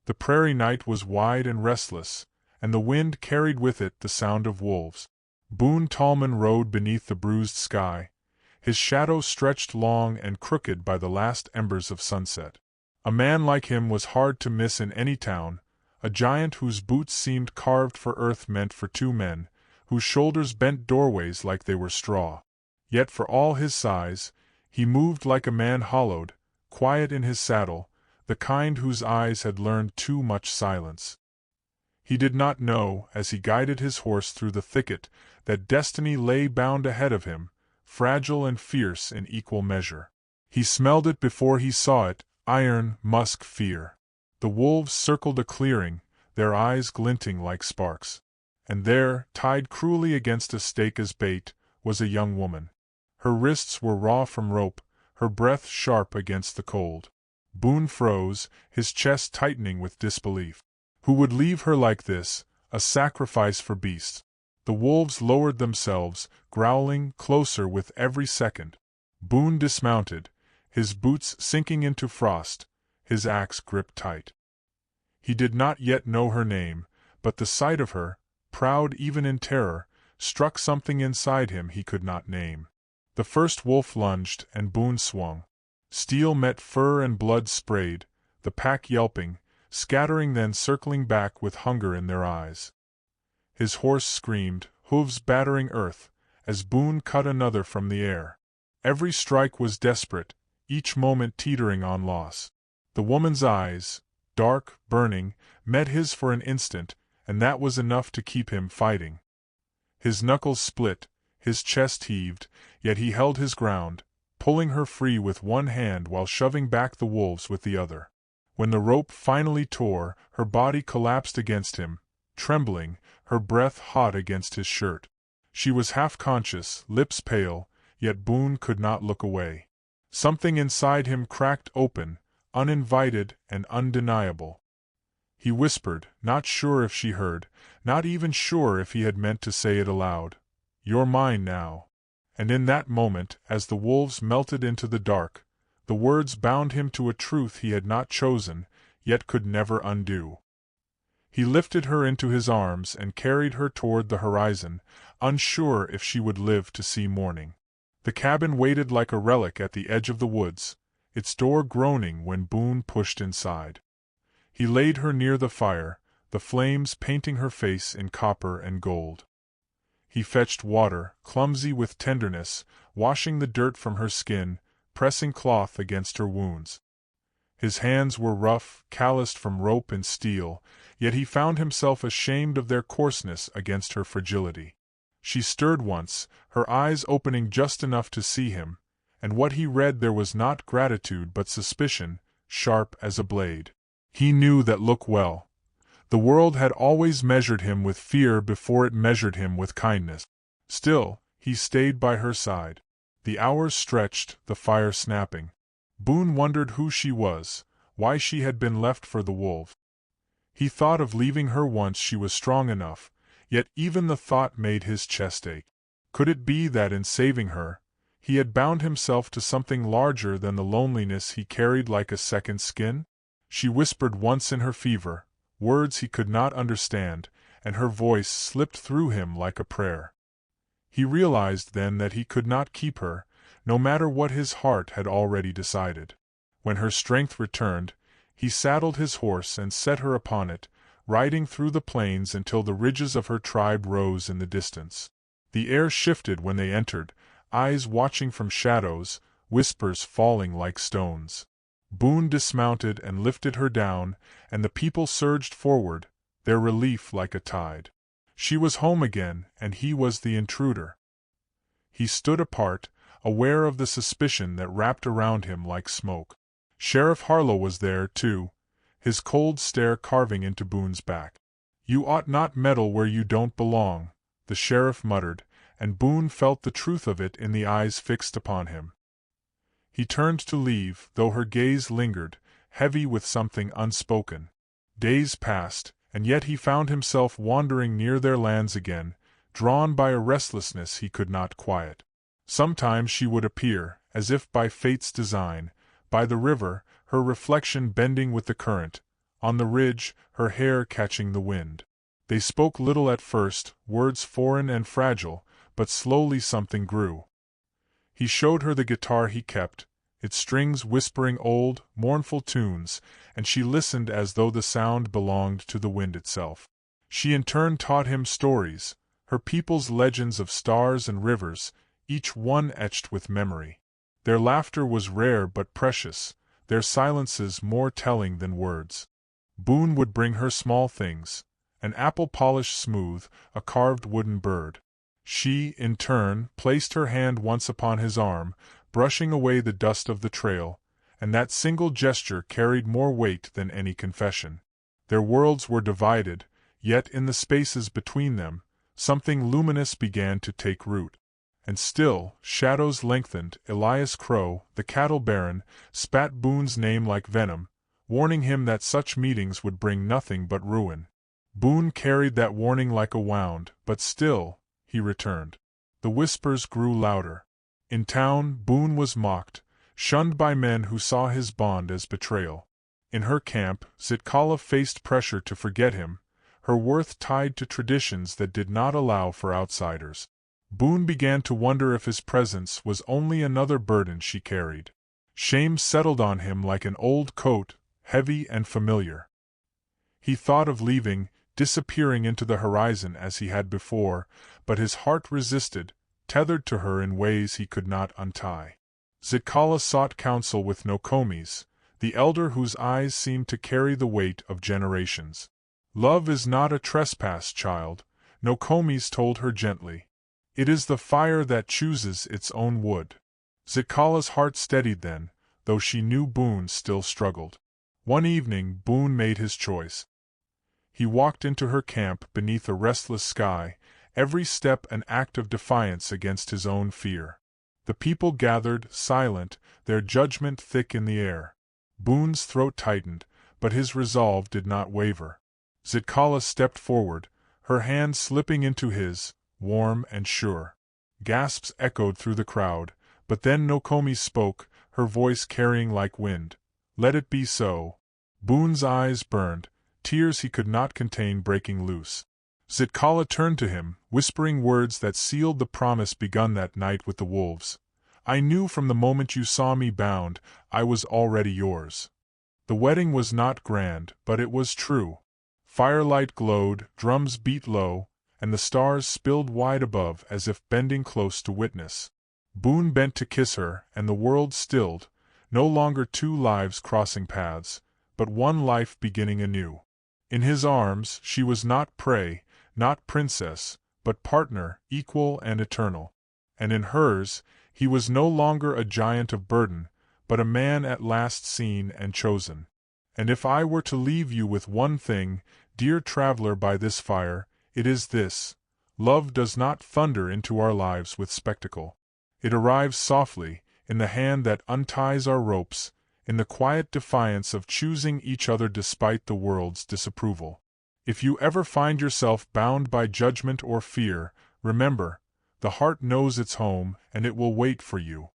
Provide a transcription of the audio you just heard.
The prairie night was wide and restless, and the wind carried with it the sound of wolves. Boone Tallman rode beneath the bruised sky, his shadow stretched long and crooked by the last embers of sunset. A man like him was hard to miss in any town, a giant whose boots seemed carved for earth meant for two men, whose shoulders bent doorways like they were straw. Yet for all his size, he moved like a man hollowed, quiet in his saddle, the kind whose eyes had learned too much silence. He did not know, as he guided his horse through the thicket, that destiny lay bound ahead of him, fragile and fierce in equal measure. He smelled it before he saw it, iron, musk, fear. The wolves circled a clearing, their eyes glinting like sparks. And there, tied cruelly against a stake as bait, was a young woman. Her wrists were raw from rope, her breath sharp against the cold. Boone froze, his chest tightening with disbelief. Who would leave her like this, a sacrifice for beasts? The wolves lowered themselves, growling closer with every second. Boone dismounted, his boots sinking into frost, his axe gripped tight. He did not yet know her name, but the sight of her, proud even in terror, struck something inside him he could not name. The first wolf lunged, and Boone swung. Steel met fur and blood sprayed, the pack yelping, scattering then circling back with hunger in their eyes. His horse screamed, hooves battering earth, as Boone cut another from the air. Every strike was desperate, each moment teetering on loss. The woman's eyes, dark, burning, met his for an instant, and that was enough to keep him fighting. His knuckles split, his chest heaved, yet he held his ground, pulling her free with one hand while shoving back the wolves with the other. When the rope finally tore, her body collapsed against him, trembling, her breath hot against his shirt. She was half-conscious, lips pale, yet Boone could not look away. Something inside him cracked open, uninvited and undeniable. He whispered, not sure if she heard, not even sure if he had meant to say it aloud. "You're mine now." And in that moment, as the wolves melted into the dark, the words bound him to a truth he had not chosen, yet could never undo. He lifted her into his arms and carried her toward the horizon, unsure if she would live to see morning. The cabin waited like a relic at the edge of the woods, its door groaning when Boone pushed inside. He laid her near the fire, the flames painting her face in copper and gold. He fetched water, clumsy with tenderness, washing the dirt from her skin, pressing cloth against her wounds. His hands were rough, calloused from rope and steel, yet he found himself ashamed of their coarseness against her fragility. She stirred once, her eyes opening just enough to see him, and what he read there was not gratitude but suspicion, sharp as a blade. He knew that look well. The world had always measured him with fear before it measured him with kindness. Still, he stayed by her side. The hours stretched, the fire snapping. Boone wondered who she was, why she had been left for the wolves. He thought of leaving her once she was strong enough, yet even the thought made his chest ache. Could it be that in saving her, he had bound himself to something larger than the loneliness he carried like a second skin? She whispered once in her fever, words he could not understand, and her voice slipped through him like a prayer. He realized then that he could not keep her, no matter what his heart had already decided. When her strength returned, he saddled his horse and set her upon it, riding through the plains until the ridges of her tribe rose in the distance. The air shifted when they entered, eyes watching from shadows, whispers falling like stones. Boone dismounted and lifted her down, and the people surged forward, their relief like a tide. She was home again, and he was the intruder. He stood apart, aware of the suspicion that wrapped around him like smoke. Sheriff Harlow was there, too, his cold stare carving into Boone's back. "You ought not meddle where you don't belong," the sheriff muttered, and Boone felt the truth of it in the eyes fixed upon him. He turned to leave, though her gaze lingered, heavy with something unspoken. Days passed, and yet he found himself wandering near their lands again, drawn by a restlessness he could not quiet. Sometimes she would appear, as if by fate's design, by the river, her reflection bending with the current, on the ridge, her hair catching the wind. They spoke little at first, words foreign and fragile, but slowly something grew. He showed her the guitar he kept, its strings whispering old, mournful tunes, and she listened as though the sound belonged to the wind itself. She in turn taught him stories, her people's legends of stars and rivers, each one etched with memory. Their laughter was rare but precious, their silences more telling than words. Boone would bring her small things, an apple polished smooth, a carved wooden bird. She, in turn, placed her hand once upon his arm, brushing away the dust of the trail, and that single gesture carried more weight than any confession. Their worlds were divided, yet in the spaces between them, something luminous began to take root. And still, shadows lengthened. Elias Crow, the cattle baron, spat Boone's name like venom, warning him that such meetings would bring nothing but ruin. Boone carried that warning like a wound, but still, he returned. The whispers grew louder. In town, Boone was mocked, shunned by men who saw his bond as betrayal. In her camp, Zitkala faced pressure to forget him, her worth tied to traditions that did not allow for outsiders. Boone began to wonder if his presence was only another burden she carried. Shame settled on him like an old coat, heavy and familiar. He thought of leaving, disappearing into the horizon as he had before, but his heart resisted, tethered to her in ways he could not untie. Zitkala sought counsel with Nokomis, the elder whose eyes seemed to carry the weight of generations. "Love is not a trespass, child," Nokomis told her gently. "It is the fire that chooses its own wood." Zitkala's heart steadied then, though she knew Boone still struggled. One evening Boone made his choice. He walked into her camp beneath a restless sky, every step an act of defiance against his own fear. The people gathered, silent, their judgment thick in the air. Boone's throat tightened, but his resolve did not waver. Zitkala stepped forward, her hand slipping into his, warm and sure. Gasps echoed through the crowd, but then Nokomis spoke, her voice carrying like wind. "Let it be so." Boone's eyes burned, tears he could not contain breaking loose. Zitkala turned to him, whispering words that sealed the promise begun that night with the wolves. "I knew from the moment you saw me bound, I was already yours." The wedding was not grand, but it was true. Firelight glowed, drums beat low, and the stars spilled wide above as if bending close to witness. Boone bent to kiss her, and the world stilled, no longer two lives crossing paths, but one life beginning anew. In his arms, she was not prey, not princess, but partner, equal and eternal. And in hers, he was no longer a giant of burden, but a man at last seen and chosen. "And if I were to leave you with one thing, dear traveler by this fire, it is this: love does not thunder into our lives with spectacle. It arrives softly, in the hand that unties our ropes, in the quiet defiance of choosing each other despite the world's disapproval. If you ever find yourself bound by judgment or fear, remember, the heart knows its home and it will wait for you."